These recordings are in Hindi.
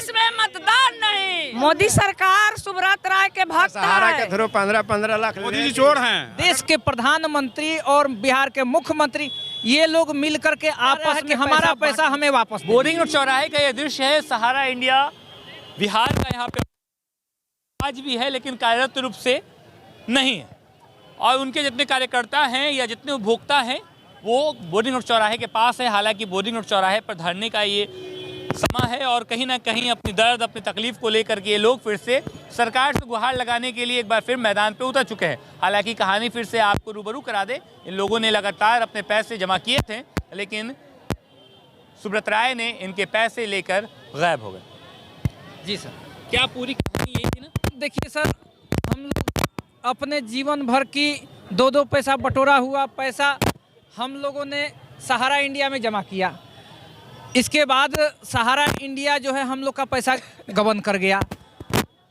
24 में मतदान नहीं। मोदी सरकार सुब्रत राय के भक्त सहारा है। के थ्रू 15-15 लाख मोदी जी चोर हैं। देश के प्रधानमंत्री और बिहार के मुख्यमंत्री ये लोग मिल करके आपस में हमारा पैसा हमें वापस दें। बोरिंग रोड चौराहे का ये दृश्य है। सहारा इंडिया बिहार का यहाँ पे आज भी है, लेकिन कार्यरत रूप से नहीं है। और उनके जितने कार्यकर्ता हैं या जितने उपभोक्ता हैं वो बोरिंग रोड चौराहे के पास है। हालांकि बोरिंग रोड चौराहे पर धरने का ये समय है और कहीं ना कहीं अपनी दर्द, अपनी तकलीफ को लेकर के ये लोग फिर से सरकार से गुहार लगाने के लिए एक बार फिर मैदान पे उतर चुके हैं। हालांकि कहानी फिर से आपको रूबरू करा दे, इन लोगों ने लगातार अपने पैसे जमा किए थे, लेकिन सुब्रत राय ने इनके पैसे लेकर गायब हो गए। जी सर, क्या पूरी कहानी यही थी ना? देखिए सर, हम लोग अपने जीवन भर की 2-2 पैसा बटोरा हुआ पैसा हम लोगों ने सहारा इंडिया में जमा किया। इसके बाद सहारा इंडिया जो है हम लोग का पैसा गबन कर गया।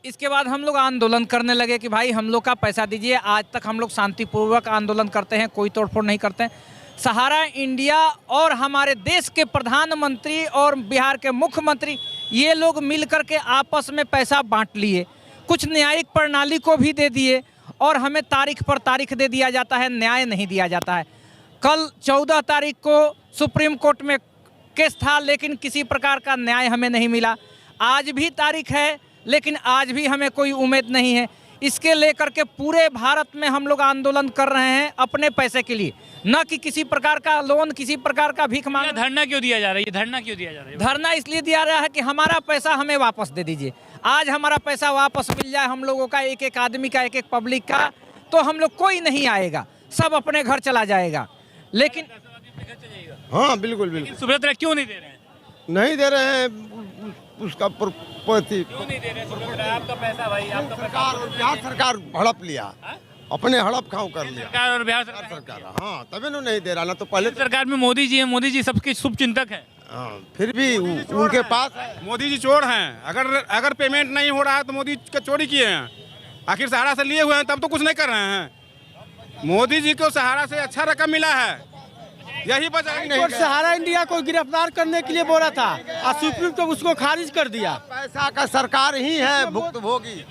इसके बाद हम लोग आंदोलन करने लगे कि भाई हम लोग का पैसा दीजिए। आज तक हम लोग शांतिपूर्वक आंदोलन करते हैं, कोई तोड़फोड़ नहीं करते हैं। सहारा इंडिया और हमारे देश के प्रधानमंत्री और बिहार के मुख्यमंत्री ये लोग मिल कर के आपस में पैसा बांट लिए, कुछ न्यायिक प्रणाली को भी दे दिए और हमें तारीख पर तारीख दे दिया जाता है, न्याय नहीं दिया जाता है। कल 14 तारीख को सुप्रीम कोर्ट में केस था, लेकिन किसी प्रकार का न्याय हमें नहीं मिला। आज भी तारीख है, लेकिन आज भी हमें कोई उम्मीद नहीं है। इसके लेकर के पूरे भारत में हम लोग आंदोलन कर रहे हैं अपने पैसे के लिए, न कि किसी प्रकार का लोन, किसी प्रकार का भीख मांग। धरना क्यों दिया जा रहा है? ये धरना क्यों दिया जा रहा है? धरना इसलिए दिया रहा है कि हमारा पैसा हमें वापस दे दीजिए। आज हमारा पैसा वापस मिल जाए हम लोगों का, एक एक आदमी का, एक एक पब्लिक का, तो हम लोग कोई नहीं आएगा, सब अपने घर चला जाएगा। लेकिन हाँ बिल्कुल बिल्कुल सुब्रत राय क्यों नहीं दे रहे हैं? नहीं दे रहे हैं उसका प्रति। क्यों नहीं दे रहे सुब्रत राय? आपका पैसा भाई, आपका सरकार और बिहार सरकार हड़प लिया, अपने हड़प खाओ कर लिया सरकार और बिहार सरकार। हाँ तभी ना नहीं दे रहा, ना तो पहले सरकार में मोदी जी हैं। मोदी जी सबके शुभ चिंतक हैं। हाँ, फिर भी उनके पास मोदी जी चोर हैं। अगर पेमेंट नहीं हो रहा है तो मोदी का चोरी किए हैं। आखिर सहारा से लिए हुए हैं, तब तो कुछ नहीं कर रहे हैं। मोदी जी को सहारा से अच्छा रकम मिला है, यही वजह। सहारा इंडिया को गिरफ्तार करने के लिए बोला था और सुप्रीम कोर्ट उसको खारिज कर दिया। पैसा का सरकार ही है भुक्तभोगी।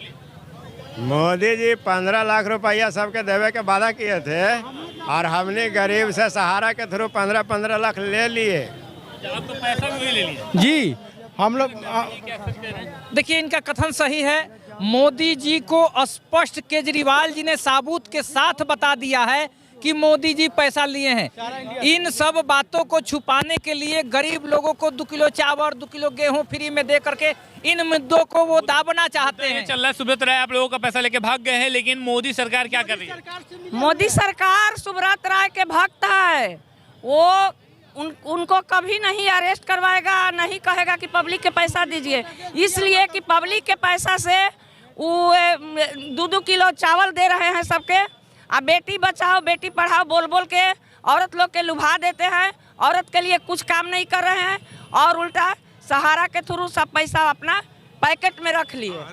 मोदी जी 15 लाख रुपया सबके देवे के वादा किए थे और हमने गरीब से सहारा के थ्रू 15-15 लाख ले लिए। आप तो पैसा भी वही ले लिया। जी हम लोग देखिए, इनका कथन सही है। मोदी जी को स्पष्ट केजरीवाल जी ने साबूत के साथ बता दिया है कि मोदी जी पैसा लिए हैं। इन सब बातों को छुपाने के लिए गरीब लोगों को 2 किलो चावल, 2 किलो गेहूं फ्री में दे करके इन मुद्दों को वो दाबना चाहते हैं। चल रहा है, सुब्रत राय आप लोगों का पैसा लेके भाग गए हैं, लेकिन मोदी सरकार क्या कर रही है? मोदी सरकार सुब्रत राय के भक्त है। वो उनको कभी नहीं अरेस्ट करवाएगा, नहीं कहेगा कि पब्लिक के पैसा दीजिए, इसलिए कि पब्लिक के पैसा से वो 2-2 किलो चावल दे रहे हैं सबके। अब बेटी बचाओ बेटी पढ़ाओ बोल बोल के औरत लोग के लुभा देते हैं, औरत के लिए कुछ काम नहीं कर रहे हैं और उल्टा सहारा के थ्रू सब पैसा अपना पैकेट में रख लिए।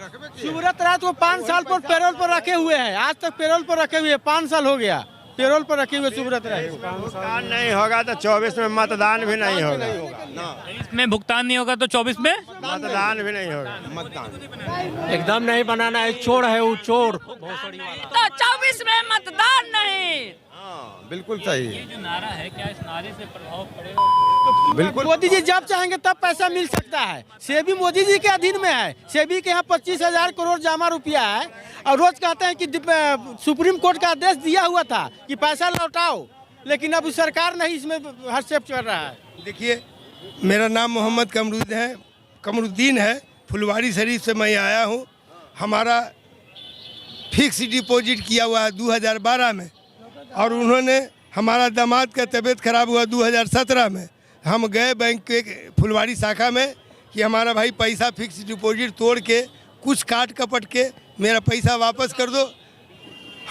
सुब्रत राय को 5 साल पर पैरोल पर रखे हुए हैं, आज तक पैरोल पर रखे हुए 5 साल हो गया पैरोल पर रखे हुए सुब्रत राय। भुगतान नहीं होगा तो 24 में मतदान भी नहीं होगा। इसमें भुगतान नहीं होगा तो 24 में मतदान भी नहीं होगा। मतदान एकदम नहीं बनाना है, चोर है वो, चोर। तो 24 में मतदान नहीं। हाँ बिल्कुल सही। ये जो नारा है, क्या इस नारे से प्रभाव पड़ेगा? बिल्कुल। मोदी जी जब चाहेंगे तब पैसा मिल सकता है। सेबी मोदी जी के अधीन में है। सेबी के यहाँ 25,000 करोड़ जमा रुपया है और रोज कहते हैं कि सुप्रीम कोर्ट का आदेश दिया हुआ था कि पैसा लौटाओ, लेकिन अब सरकार नहीं इसमें हस्तक्षेप कर रहा है। देखिए, मेरा नाम मोहम्मद कमरुद्दीन है। फुलवारी शरीफ से मैं आया हूँ। हमारा फिक्स डिपॉजिट किया हुआ है 2012 में और उन्होंने, हमारा दामाद का तबीयत खराब हुआ 2017 में। हम गए बैंक के फुलवारी शाखा में कि हमारा भाई पैसा फिक्स डिपॉजिट तोड़ के कुछ काट कपट के मेरा पैसा वापस कर दो,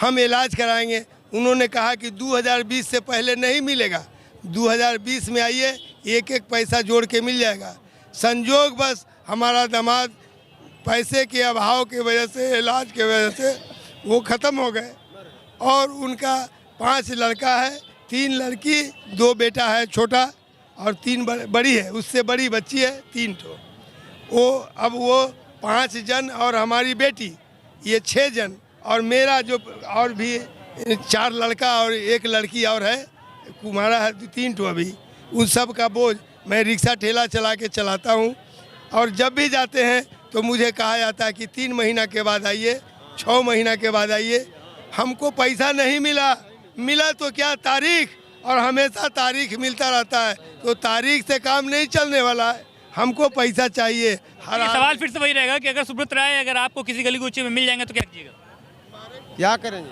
हम इलाज कराएंगे। उन्होंने कहा कि 2020 से पहले नहीं मिलेगा, 2020 में आइए, एक एक पैसा जोड़ के मिल जाएगा। संजोग बस हमारा दामाद पैसे के अभाव की वजह से, इलाज के वजह से वो ख़त्म हो गए और उनका 5 लड़का है, 3 लड़की, 2 बेटा है छोटा और 3 बड़ी है, उससे बड़ी बच्ची है 3 ठो। वो 5 जन और हमारी बेटी, ये 6 जन, और मेरा जो और भी 4 लड़का और 1 लड़की और है, कुमारा है 3 ठो अभी, उन सब का बोझ मैं रिक्शा ठेला चला के चलाता हूँ। और जब भी जाते हैं तो मुझे कहा जाता है कि 3 महीना के बाद आइए, 6 महीना के बाद आइए। हमको पैसा नहीं मिला तो क्या, तारीख, और हमेशा तारीख मिलता रहता है, तो तारीख से काम नहीं चलने वाला है, हमको पैसा चाहिए। ये सवाल फिर से वही रहेगा कि अगर सुब्रत राय अगर आपको किसी गली कूचे में मिल जाएंगे तो क्या कीजिएगा? क्या करेंगे?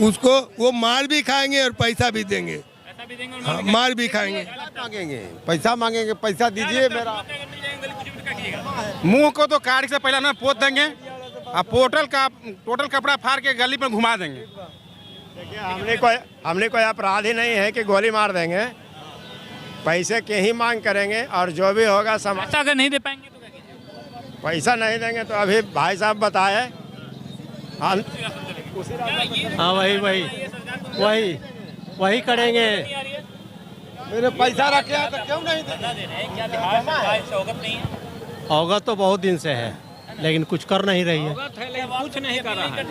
उसको वो मार भी खाएंगे और पैसा भी देंगे। पैसा भी देंगे और हाँ, मार भी खाएंगे। मांगेंगे, पैसा दीजिए मेरा। मुंह को तो कार से पहले ना पोत देंगे और टोटल कपड़ा फाड़ के गली पर घुमा देंगे। देखिए, हमने कोई अपराध ही नहीं है कि गोली मार देंगे। पैसे के ही मांग करेंगे और जो भी होगा पैसा अगर नहीं दे पाएंगे तो क्या कीजिएगा? पैसा नहीं देंगे तो अभी भाई साहब बताए। हाँ, वही करेंगे। मेरे पैसा रखे हैं तो क्यों नहीं अवगत तो बहुत दिन से है, लेकिन कुछ कर नहीं रही है। कुछ नहीं कर रहा है।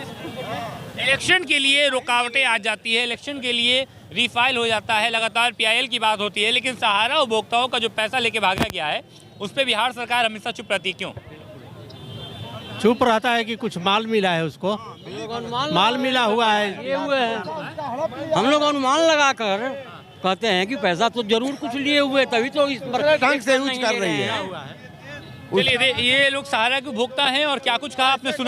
इलेक्शन के लिए रुकावटें आ जाती है, इलेक्शन के लिए रीफाइल हो जाता है, लगातार पीआईएल की बात होती है, लेकिन सहारा उपभोक्ताओं का जो पैसा लेके भागा गया है उस पर बिहार सरकार हमेशा चुप रहती है। क्यों चुप रहता है? कि कुछ माल मिला है उसको, माल मिला हुआ है, लिए हुए हैं। हम लोग अनुमान लगाकर कहते हैं कि पैसा तो जरूर कुछ लिए हुए, तभी तो इस पर ढंग से यूज कर रही है। चलिए, ये लोग सहारा के उपभोक्ता हैं और क्या कुछ कहा आपने सुना?